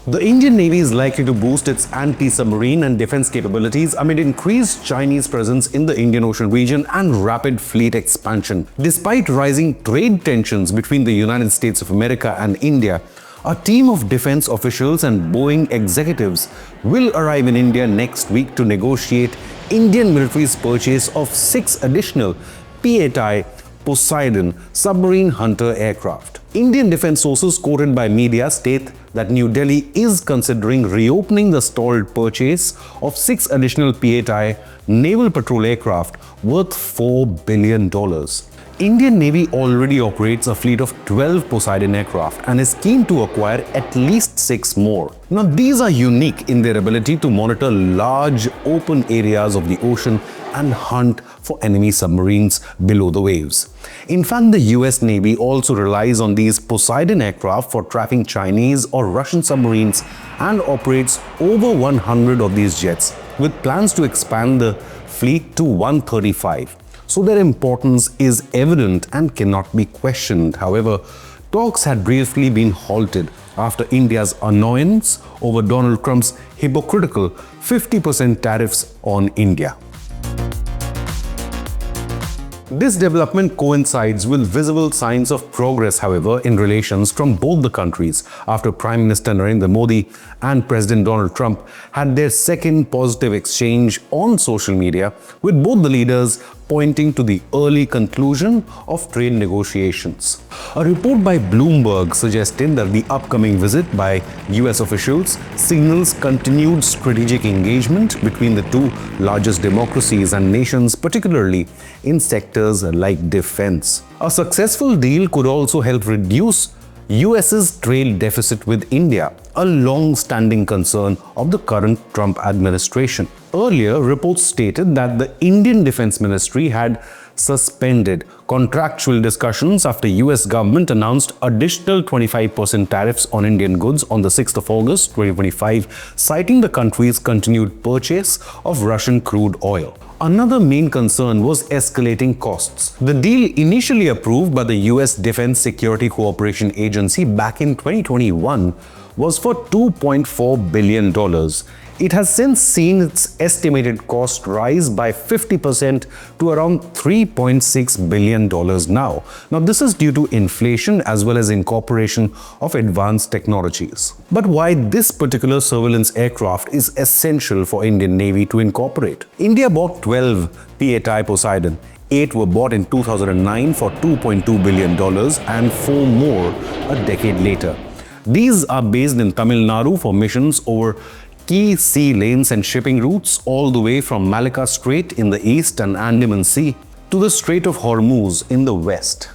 The Indian Navy is likely to boost its anti-submarine and defense capabilities amid increased Chinese presence in the Indian Ocean region and rapid fleet expansion. Despite rising trade tensions between the United States of America and India, a team of defense officials and Boeing executives will arrive in India next week to negotiate Indian military's purchase of 6 additional P-8I Poseidon submarine hunter aircraft. Indian defense sources quoted by media state that New Delhi is considering reopening the stalled purchase of 6 additional P-8I naval patrol aircraft worth $4 billion. Indian Navy already operates a fleet of 12 Poseidon aircraft and is keen to acquire at least 6 more. Now, these are unique in their ability to monitor large open areas of the ocean and hunt for enemy submarines below the waves. In fact, the US Navy also relies on these Poseidon aircraft for tracking Chinese or Russian submarines and operates over 100 of these jets, with plans to expand the fleet to 135. So their importance is evident and cannot be questioned. However, talks had briefly been halted after India's annoyance over Donald Trump's hypocritical 50% tariffs on India. This development coincides with visible signs of progress, however, in relations from both the countries after Prime Minister Narendra Modi and President Donald Trump had their second positive exchange on social media, with both the leaders pointing to the early conclusion of trade negotiations. A report by Bloomberg suggested that the upcoming visit by US officials signals continued strategic engagement between the two largest democracies and nations, particularly in sectors like defense. A successful deal could also help reduce US's trade deficit with India, a long-standing concern of the current Trump administration. Earlier, reports stated that the Indian Defense Ministry had suspended contractual discussions after US government announced additional 25% tariffs on Indian goods on the 6th of August 2025, citing the country's continued purchase of Russian crude oil. Another main concern was escalating costs. The deal, initially approved by the US Defense Security Cooperation Agency back in 2021, was for $2.4 billion. It has since seen its estimated cost rise by 50% to around $3.6 billion now. Now, this is due to inflation as well as incorporation of advanced technologies. But why this particular surveillance aircraft is essential for Indian Navy to incorporate? India bought 12 P-8I Poseidon. 8 were bought in 2009 for $2.2 billion and 4 more a decade later. These are based in Tamil Nadu for missions over key sea lanes and shipping routes all the way from Malacca Strait in the east and Andaman Sea to the Strait of Hormuz in the west.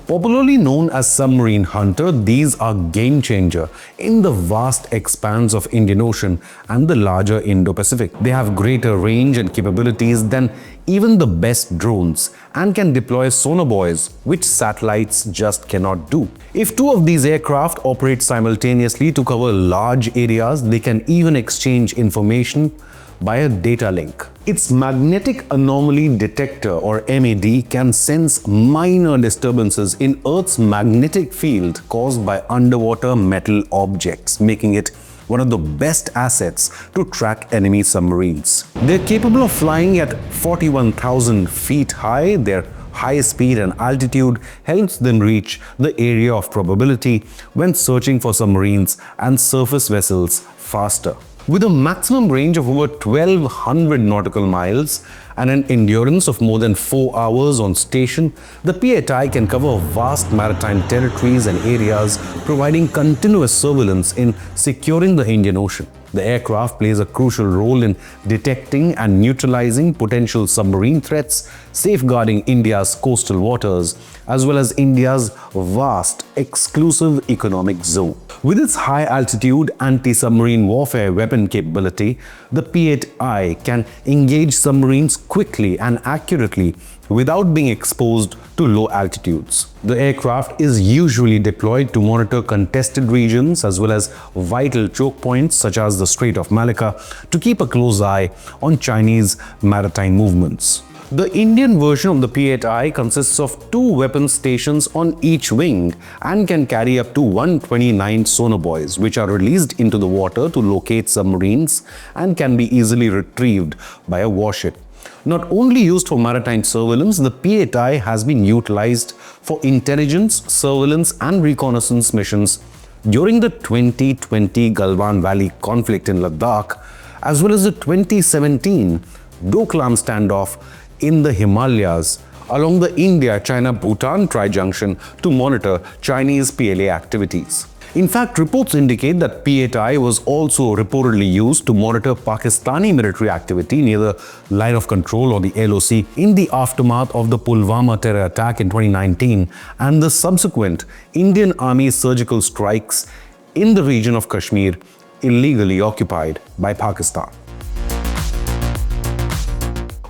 Popularly known as Submarine Hunter, these are game changer in the vast expanse of Indian Ocean and the larger Indo-Pacific. They have greater range and capabilities than even the best drones and can deploy sonar buoys, which satellites just cannot do. If 2 of these aircraft operate simultaneously to cover large areas, they can even exchange information by a data link. Its magnetic anomaly detector, or MAD, can sense minor disturbances in Earth's magnetic field caused by underwater metal objects, making it one of the best assets to track enemy submarines. They're capable of flying at 41,000 feet high. Their high speed and altitude helps them reach the area of probability when searching for submarines and surface vessels faster. With a maximum range of over 1,200 nautical miles and an endurance of more than 4 hours on station, the P-8I can cover vast maritime territories and areas, providing continuous surveillance in securing the Indian Ocean. The aircraft plays a crucial role in detecting and neutralizing potential submarine threats, safeguarding India's coastal waters, as well as India's vast, exclusive economic zone. With its high-altitude anti-submarine warfare weapon capability, the P-8I can engage submarines quickly and accurately without being exposed to low altitudes. The aircraft is usually deployed to monitor contested regions as well as vital choke points such as the Strait of Malacca to keep a close eye on Chinese maritime movements. The Indian version of the P-8I consists of 2 weapon stations on each wing and can carry up to 129 sonar buoys, which are released into the water to locate submarines and can be easily retrieved by a warship. Not only used for maritime surveillance, the P-8I has been utilized for intelligence, surveillance and reconnaissance missions during the 2020 Galwan Valley conflict in Ladakh, as well as the 2017 Doklam standoff in the Himalayas along the India-China-Bhutan tri-junction to monitor Chinese PLA activities. In fact, reports indicate that P-8I was also reportedly used to monitor Pakistani military activity near the line of control or the LOC in the aftermath of the Pulwama terror attack in 2019 and the subsequent Indian Army surgical strikes in the region of Kashmir illegally occupied by Pakistan.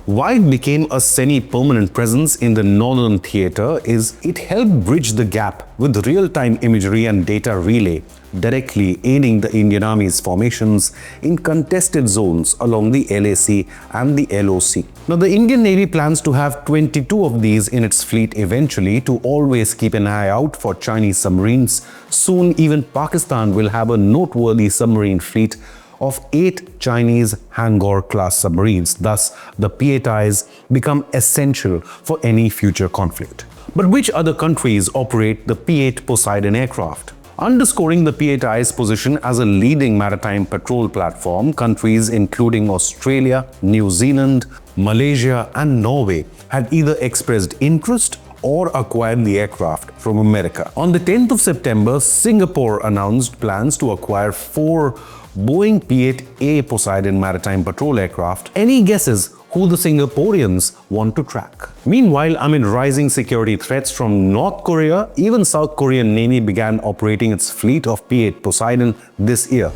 Why it became a semi-permanent presence in the northern theatre is it helped bridge the gap with real-time imagery and data relay, directly aiding the Indian Army's formations in contested zones along the LAC and the LOC. Now, the Indian Navy plans to have 22 of these in its fleet eventually to always keep an eye out for Chinese submarines. Soon, even Pakistan will have a noteworthy submarine fleet of 8 Chinese Hangor-class submarines. Thus, the P-8Is become essential for any future conflict. But which other countries operate the P-8 Poseidon aircraft? Underscoring the P-8I's position as a leading maritime patrol platform, countries including Australia, New Zealand, Malaysia and Norway had either expressed interest or acquired the aircraft from America. On the 10th of September, Singapore announced plans to acquire 4 Boeing P-8I Poseidon maritime patrol aircraft. Any guesses who the Singaporeans want to track? Meanwhile, amid rising security threats from North Korea, even South Korean Navy began operating its fleet of P-8 Poseidon this year.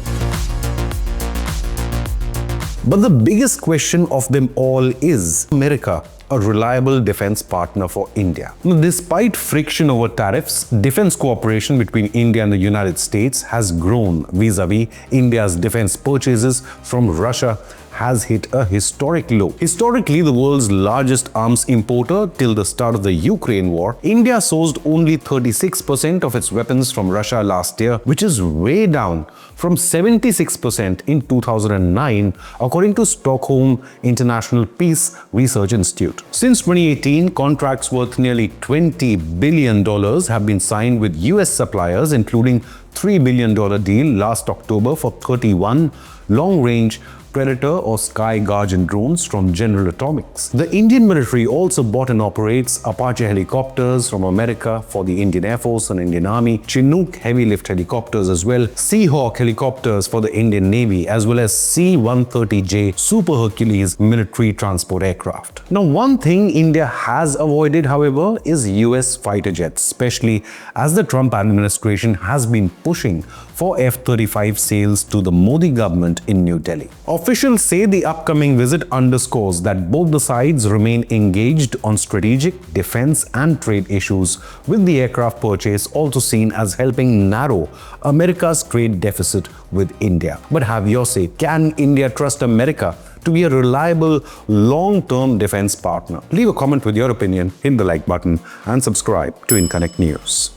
But the biggest question of them all is America a reliable defense partner for India? Despite friction over tariffs, defense cooperation between India and the United States has grown vis-a-vis India's defense purchases from Russia has hit a historic low. Historically, the world's largest arms importer till the start of the Ukraine war, India sourced only 36% of its weapons from Russia last year, which is way down from 76% in 2009, according to Stockholm International Peace Research Institute. Since 2018, contracts worth nearly $20 billion have been signed with US suppliers, including $3 billion deal last October for 31 long-range Predator or Sky Guardian drones from General Atomics. The Indian military also bought and operates Apache helicopters from America for the Indian Air Force and Indian Army, Chinook heavy lift helicopters as well, Seahawk helicopters for the Indian Navy, as well as C-130J Super Hercules military transport aircraft. Now, one thing India has avoided, however, is US fighter jets, especially as the Trump administration has been pushing for F-35 sales to the Modi government in New Delhi. Officials say the upcoming visit underscores that both the sides remain engaged on strategic, defense and trade issues, with the aircraft purchase also seen as helping narrow America's trade deficit with India. But have your say, can India trust America to be a reliable, long-term defense partner? Leave a comment with your opinion, hit the like button and subscribe to Inconnect News.